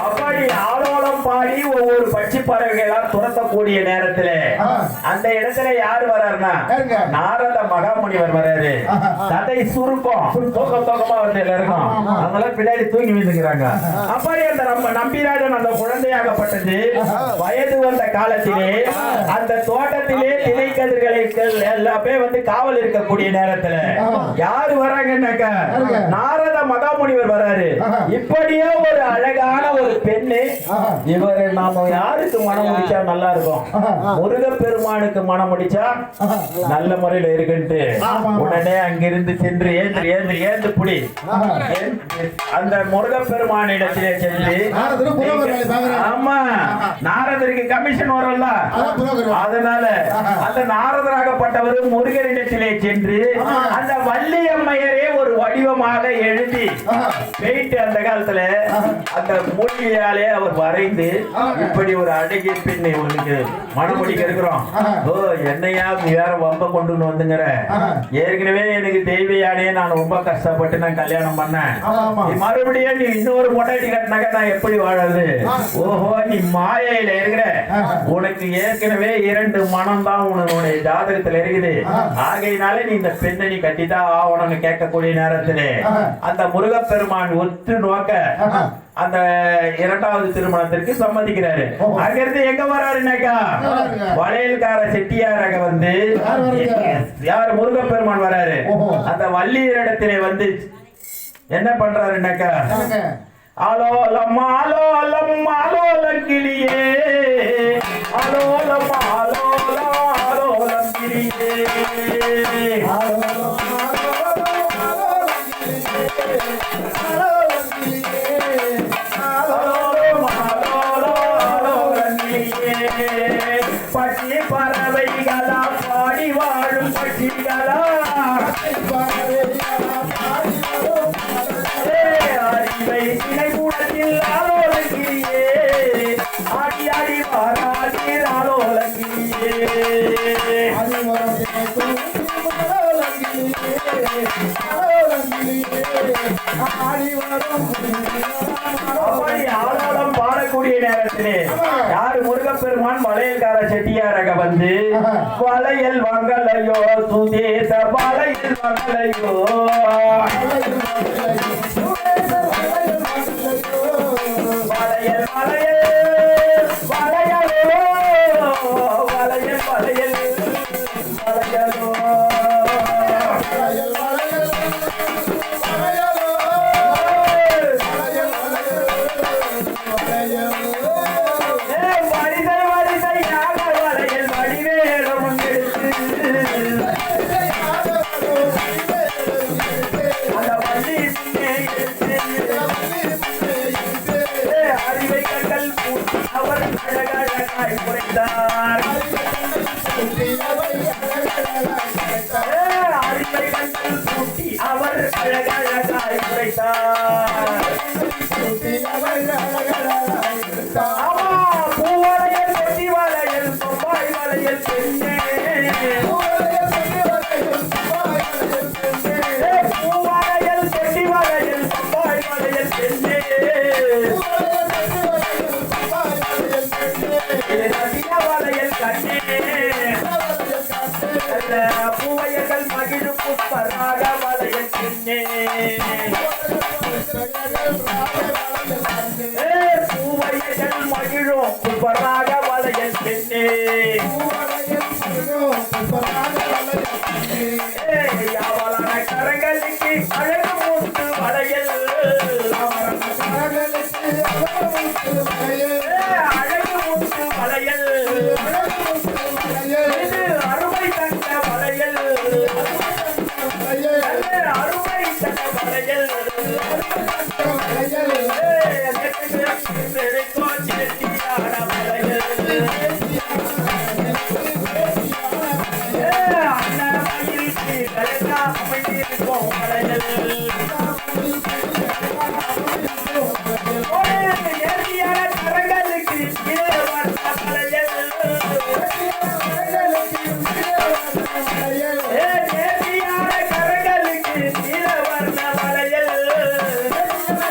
அப்படி ஆலோலம் பாடி ஒவ்வொரு பட்சி பறவைகளா துரத்தக்கூடிய நேரத்துல அந்த இடத்துல யாரு வர்றாருன்னா நாரத மகாமுனிவர் வர்றாரு. ததை சுருக்கம் தோக்கமா வந்து இருக்கும். அவங்களாம் பின்னாடி தூங்கி விழுந்துக்கிறாங்க. அப்படி அந்த நம்பிராஜன் அந்த குழந்தையாகப்பட்டது வயது வந்த காலத்திலே அந்த தோட்டத்திலே திணை கதிர்களை எல்லாமே வந்து காவல் இருக்கக்கூடிய நேரத்துல யாரு வராங்கன்னாக்க நாரத மகாமுனிவர் வராரு. இப்படியே ஒரு அழகான ஒரு பெண்ணு இவரை நாம யாருக்கு மனம் முடிச்சா நல்லா இருக்கும், முருகப்பெருமானுக்கு மனம் முடிச்சா நல்ல முறையில இருக்குன்ட்டு உடனே அங்கிருந்து சென்று ஏந்து புடி அந்த முருகப்பெருமானிடத்திலே சென்று, ஆமா நாரதருக்கு கமிஷன் வரும்ல, அதனால அந்த நாரதராகப்பட்டவர் முருகனிடத்திலே சென்று அந்த வள்ளியம்மையரே ஒரு வடிவமாக எழுதி பெயிண்ட் அந்த காலத்துல அந்த மூலிகையாலே அவர் வரைந்து இப்படி ஒரு அழகிய பெண்ணை உனக்கு மனமுடிக்க இருக்கிறோம். ஓ என்னையா வேற வம்ப கொண்டு வந்துங்கிற, ஏற்கனவே எனக்கு தெய்வ யானையே நான் ரொம்ப கஷ்டப்பட்டு நான் கல்யாணம் பண்ணேன், மறுபடியும் நீ இன்னொரு மொட்டாட்டி கட்டினாக்க நான் எப்படி வாழறது? ஓஹோ நீ மாயையில இருக்கிற, உனக்கு ஏற்கனவே 2 மனம் தான் உன்னுடைய ஜாதகத்துல இருக்குது, ஆகையினால நீ இந்த பெண்ணை நீ கட்டிதான் ஆகணும்னு கேட்கக்கூடிய நேரத்திலே அந்த முருகப்பெருமான் ஒத்து நோக்க அந்த 2வது திருமணத்திற்கு சம்மதிக்கிறாரு. அங்கிருந்து எங்க வராருனாக்கா வளையல்கார செட்டியாராக வந்து யார் முருகப்பெருமான் வராரு. அந்த வள்ளியரிடத்திலே வந்து என்ன பண்றாருனாக்கா, ஆலோலம் ஆலோலம் ஆலோலம் கிளியே, ஆலோலம் ஆலோலம் ஆலோலம் கிளியே, பட்சி பறவைகளா பாடி வாழும் பட்சிகளா, அறிவை திணைக்கூடத்தில் ஆலோலங்கிரியே, ஆடி ஆடி வாராடி ஆலோலங்கிரியே, ஆலோலம் பாடக்கூடிய நேரத்திலே யாரு முருகப்பெருமான் வளையல்கார செட்டியாராக வந்து வளையல் வங்கலையோ சுதேச வளையல் வங்கலையோ, வளையல் வளையல் வளையலோ வளையல் வளையல் வளையலோ பூவளையல் கொட்டி வளையல் பொம்பாய் வளையல் பெண்ணே, பூவளையல் கொட்டி வளையல் பொம்பாய் வளையல் பெண்ணே, வளையல் கண்ணே, பூவையர்கள் மகிழும் புப்பராக வளையல் பெண்ணே, பூவையர்கள் மகிழும் புப்பராக வளையல் பெண்ணே, யாவலான கரங்களுக்கு அழகு மூட்டு வளையல், அழகு மூட்டு வளையல், இது அருமை தந்த வளையல், அருமை தந்த வளையல்,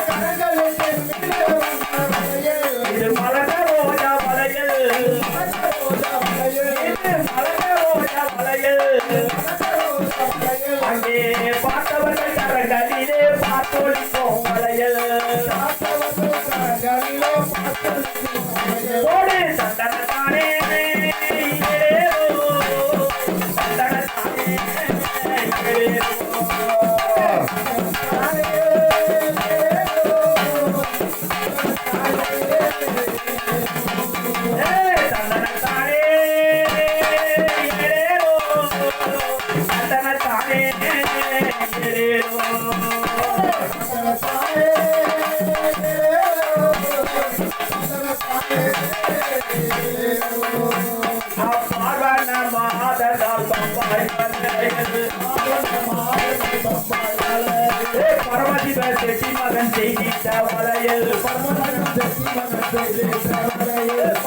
கரங்களுக்கு செய்கின்ற வளையல் பரமசிவன் செட்டி மகன் செய்கின்ற வளையல்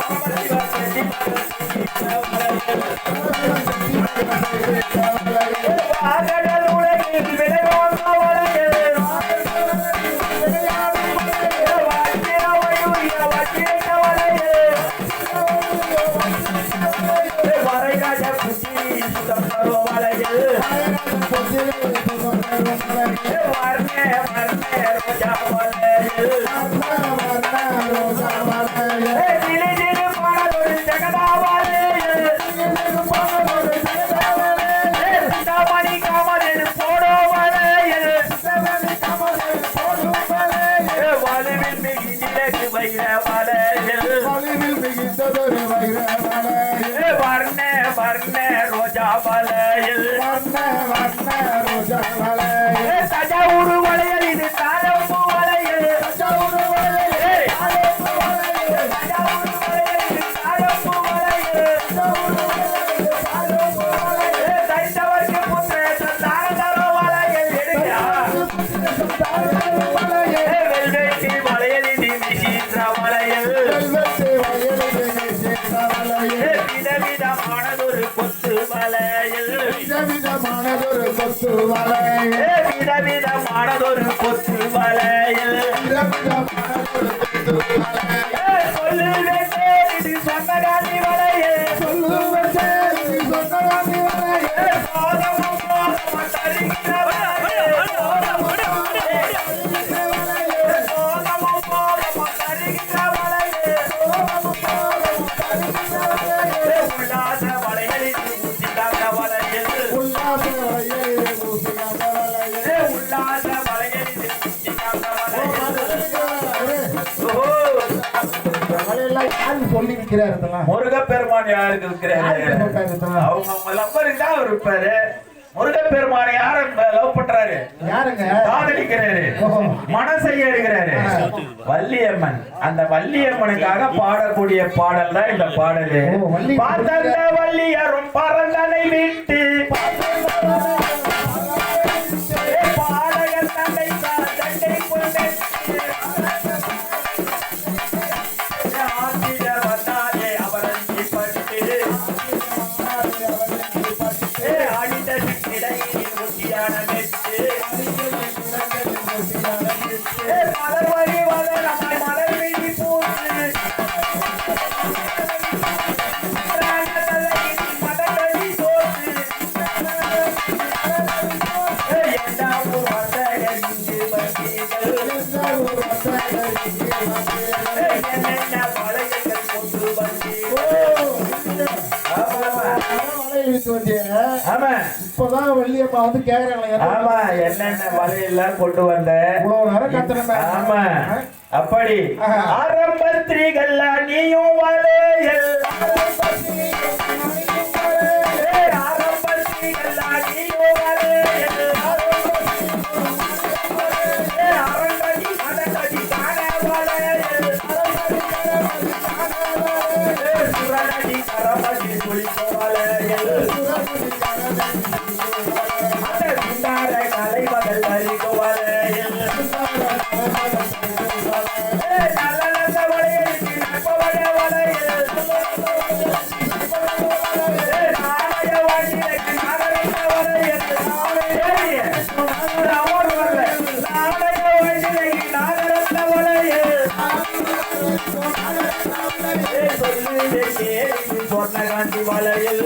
கடல் உலகில் விளைவாங்க வளையல் வரைகாஜ புத்தி சுதம் தரும் வளையல் வர்ணே வர்ணே ரோஜா வளையல் திலி திலி பாடலொரு ஜெகதா வளையல் சிந்தாமணி காமதேனு போடோ வளையல் வலுவில் மிகிதிலகு வைர வளையல் வர்ணே வர்ணே ரோஜா வளையல் தஜாவூரு வளையல் இது தாரம்பூ வளையல் தஜாவூரு வளையல் இது தாரம்பூ வளையல் தைத்தவர்க்கு புத்திர தாரதரோ வளையல் எடுக்கா வெல்வெட்டி வளையல் இது மிகின்ற வளையல் விதவிதமானதொரு கொத்து வளையல் விதவிதமானதொரு கொத்து வளையல் சொல்லுவேன் இது சொன்னகாதி வளையல் சோதமும் மோகமும் தருகிற வளையல் சோதமும் மோகமும் தருகிற வளையல் உல்லாச வளையலில் ஊசிக்காத வளையல் உல்லாச வளையலில் ஊசிக்காத வளையல் சொல்லி விற்கிறார். முருகப்பெருமான் யாருக்கு விற்கிறாரு? அவங்க லவ்வர் தான் அவர் இருப்பாரு. முருகப்பெருமான யார லவ் பண்றாரு? யாருங்க? காதலிக்கிறாரு, மனசைய எடுக்கிறாரு. வள்ளியம்மன். அந்த வள்ளியம்மனுக்காக பாடக்கூடிய பாடல் தான் இந்த பாடல். பார்த்தந்த வள்ளியரும் பரந்தனை விட்டு பாடகர் தந்தை தந்தை கொண்டு ஆசிரியர் வந்தாலே அவரஞ்சி பட்டு அடித்த இடையில் முக்கியான மெட்டு மலர் வழி வளர் நம்மை மலர் விழி பூத்து மதத்தடி சோத்து என்னாவும் வந்தகர் இங்கு வந்தீர்கள் என்னென்ன மலைகள் கொண்டு வந்தீர்கள். இப்பதான் வள்ளியம்மா வந்து கேக்குறாங்க. ஆமா, என்னென்ன வலையெல்லாம் கொண்டு வந்த ஆமா அப்படி ஆரம்பத்திரிகள் நீயும் வளையல் ஆரம்பத்திரிகள் நீயும் வளையல் அரங்கடி மதங்கடி காண வளையல் சுரநடி கரமடி குளிக்க வளையல் கலைமகள் அறிக வளையல் நல்ல நல்ல வளையலுக்கு நற்பவட வளையல் நாளைய வண்டிக்கு நகரிக்க வளையல் நாளைய வண்டிக்கு நகரத்த வளையல் சொன்ன காந்தி வளையல்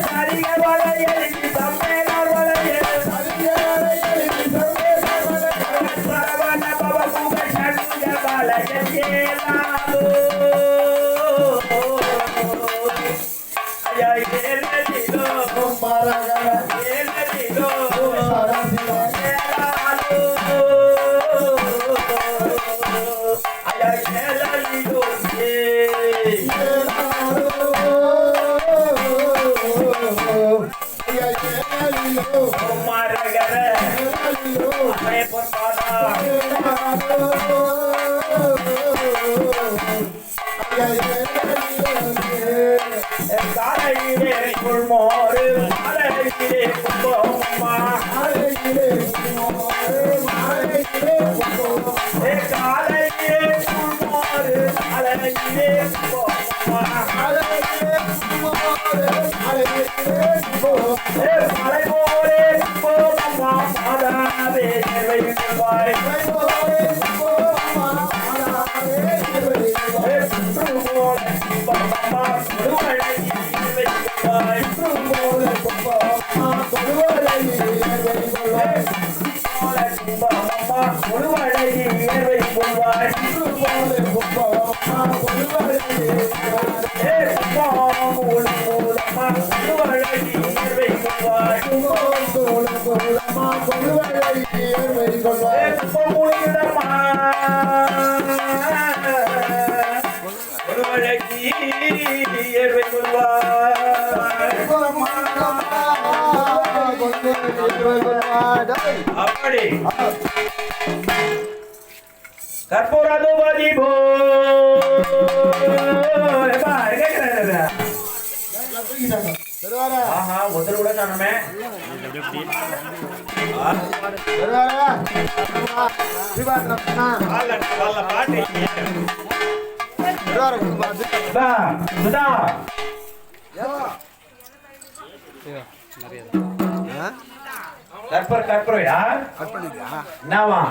சரிக வளையல் சம்மேனார் வளையல் சரவண பவ முக சண்முக வளையல் ஏலாலோ ஐயா ஏலலிலோ மரகர ஏலலிலோ ஏலாலோ ஐயா ஏலலிலோ மரகர அமே பொற்பாதா காலையிலே குள்மோரு மாலையிலே கும்பமா காலையிலே குள்மோரு மாலையிலே கும்பமா மலை போரே கும்பமா மாதாவே வைப்பாய் அப்படி கற்பூரதுபதி ஒருத்தர் கூட காணுமே கற்பூரம் யார் என்னவா